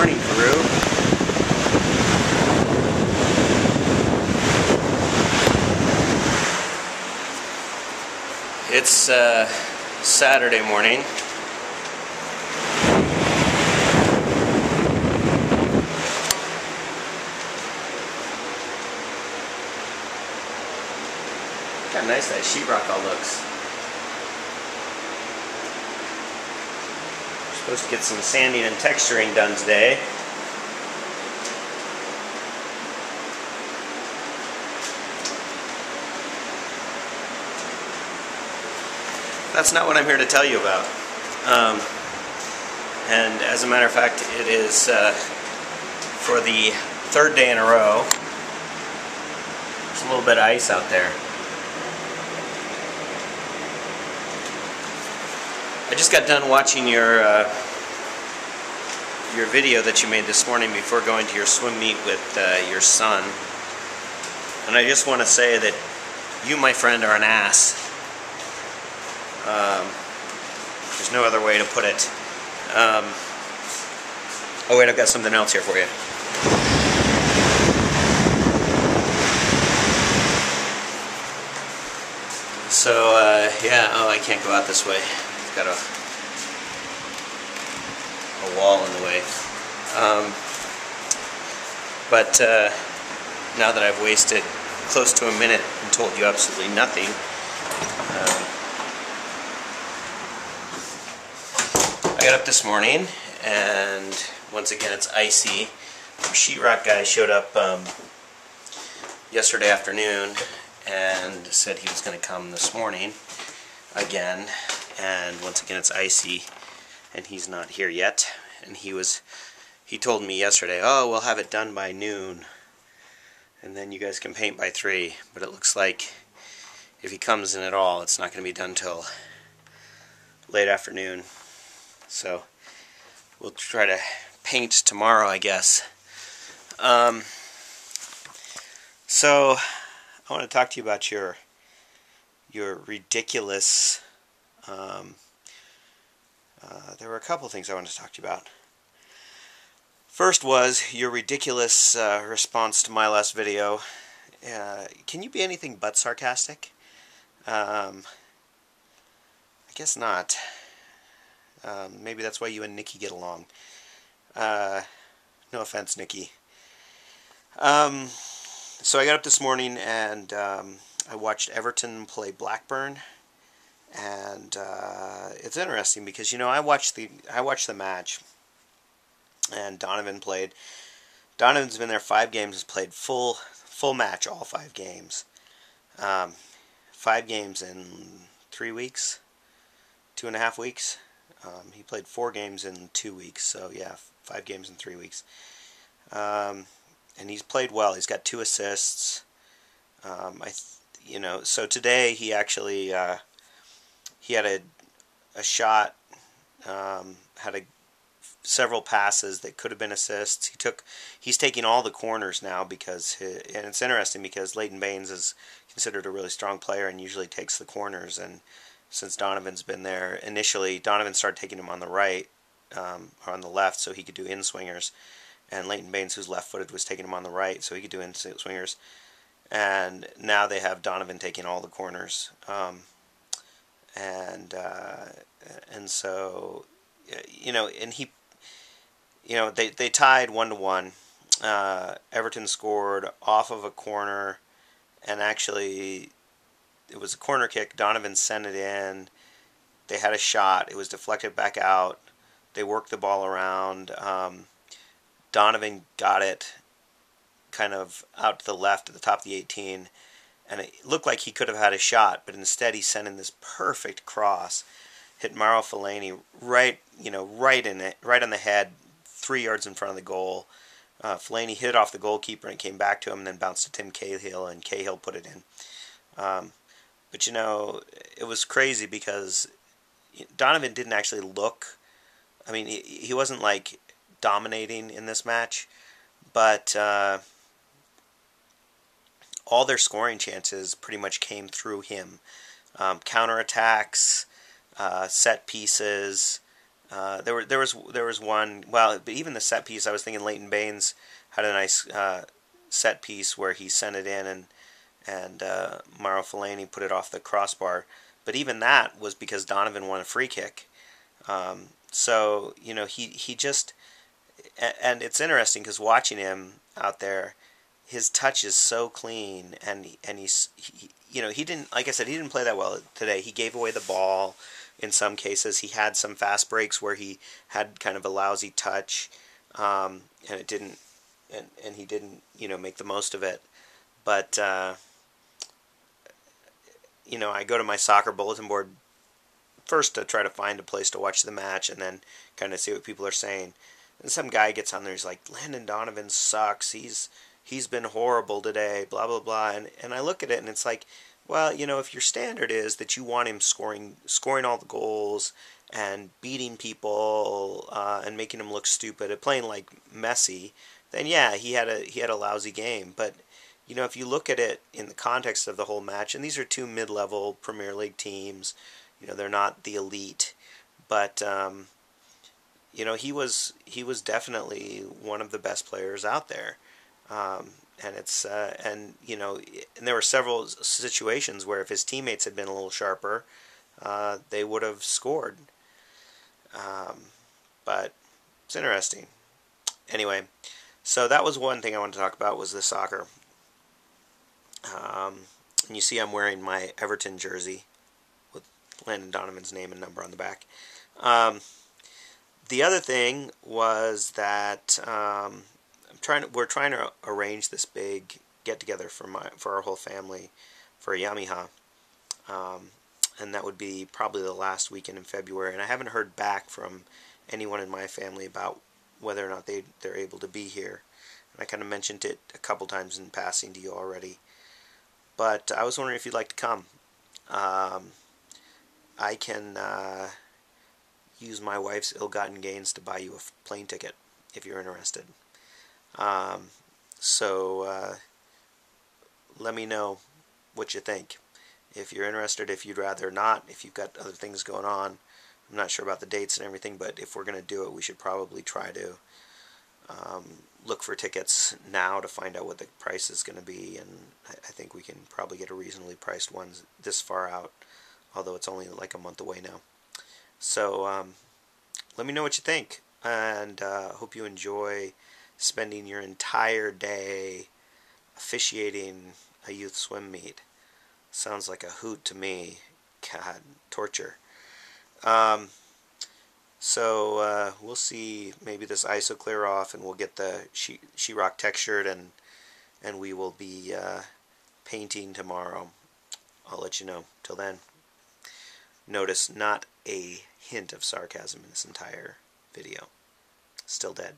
morning, Peru. It's Saturday morning. Look how nice that sheetrock all looks. We're supposed to get some sanding and texturing done today. That's not what I'm here to tell you about. And as a matter of fact, it is for the third day in a row. There's a little bit of ice out there. I just got done watching your video that you made this morning before going to your swim meet with your son. And I just want to say that you, my friend, are an ass. There's no other way to put it. Oh wait, I've got something else here for you. So, yeah, oh, I can't go out this way. It's got a wall in the way. But now that I've wasted close to a minute and told you absolutely nothing, I got up this morning, and once again it's icy. The sheetrock guy showed up yesterday afternoon and said he was going to come this morning again, and once again it's icy, and he's not here yet. And he told me yesterday, oh, we'll have it done by noon, and then you guys can paint by 3. But it looks like if he comes in at all, it's not going to be done till late afternoon. So we'll try to paint tomorrow, I guess. So I want to talk to you about your ridiculous. There were a couple things I wanted to talk to you about. First was your ridiculous response to my last video. Can you be anything but sarcastic? I guess not. Maybe that's why you and Nikki get along. No offense, Nikki. So I got up this morning and I watched Everton play Blackburn, and it's interesting because, you know, I watched the match, and Donovan played. Donovan's been there 5 games, has played full match all 5 games. 5 games in 3 weeks, 2.5 weeks. He played 4 games in 2 weeks, so yeah, 5 games in 3 weeks. And he's played well. He's got 2 assists. So today he actually he had a shot, had several passes that could have been assists. He's taking all the corners now because and it's interesting because Leighton Baines is considered a really strong player and usually takes the corners, and since Donovan's been there, initially Donovan started taking him on the right, or on the left, so he could do in-swingers, and Leighton Baines, who's left-footed, was taking him on the right, so he could do in-swingers, and now they have Donovan taking all the corners, and so, you know, and he, you know, they tied 1-1. Everton scored off of a corner, and actually it was a corner kick. Donovan sent it in. They had a shot. It was deflected back out. They worked the ball around. Donovan got it kind of out to the left at the top of the 18, and it looked like he could have had a shot, but instead he sent in this perfect cross, hit Mauro Fellaini right in it, right on the head, 3 yards in front of the goal. Fellaini hit it off the goalkeeper and it came back to him, and then bounced to Tim Cahill, and Cahill put it in. But you know, it was crazy because Donovan didn't actually look. I mean, he wasn't like dominating in this match, but all their scoring chances pretty much came through him. Counterattacks, set pieces, There was one. Well, but even the set piece, I was thinking Leighton Baines had a nice set piece where he sent it in, and Mauro Fellaini put it off the crossbar. But even that was because Donovan won a free kick. So he just, and it's interesting because watching him out there, his touch is so clean, and he didn't, like I said, he didn't play that well today. He gave away the ball in some cases. He had some fast breaks where he had kind of a lousy touch, and it didn't, and he didn't make the most of it. But I go to my soccer bulletin board first to try to find a place to watch the match, and then kind of see what people are saying. And some guy gets on there, he's like, Landon Donovan sucks. He's been horrible today, blah blah blah. And I look at it and it's like, well, if your standard is that you want him scoring all the goals and beating people and making him look stupid at playing like Messi, then yeah, he had a lousy game. But if you look at it in the context of the whole match, and these are two mid-level Premier League teams, they're not the elite, but he was definitely one of the best players out there. And it's and there were several situations where if his teammates had been a little sharper, they would have scored. But it's interesting. Anyway, so that was one thing I wanted to talk about, was the soccer. And you see I'm wearing my Everton jersey with Landon Donovan's name and number on the back. The other thing was that we're trying to arrange this big get together for our whole family for Yamiha, and that would be probably the last weekend in February. And I haven't heard back from anyone in my family about whether or not they're able to be here. And I kind of mentioned it a couple times in passing to you already. But I was wondering if you'd like to come. I can use my wife's ill-gotten gains to buy you a plane ticket if you're interested. So let me know what you think. If you're interested, if you'd rather not, if you've got other things going on. I'm not sure about the dates and everything, but if we're going to do it, we should probably try to look for tickets now to find out what the price is going to be, and I think we can probably get a reasonably priced one this far out, although it's only like a month away now. So let me know what you think, and hope you enjoy spending your entire day officiating a youth swim meet. Sounds like a hoot to me. God, torture. So we'll see. Maybe this ice will clear off, and we'll get the sheetrock textured, and we will be painting tomorrow. I'll let you know. Till then, notice not a hint of sarcasm in this entire video. Still dead.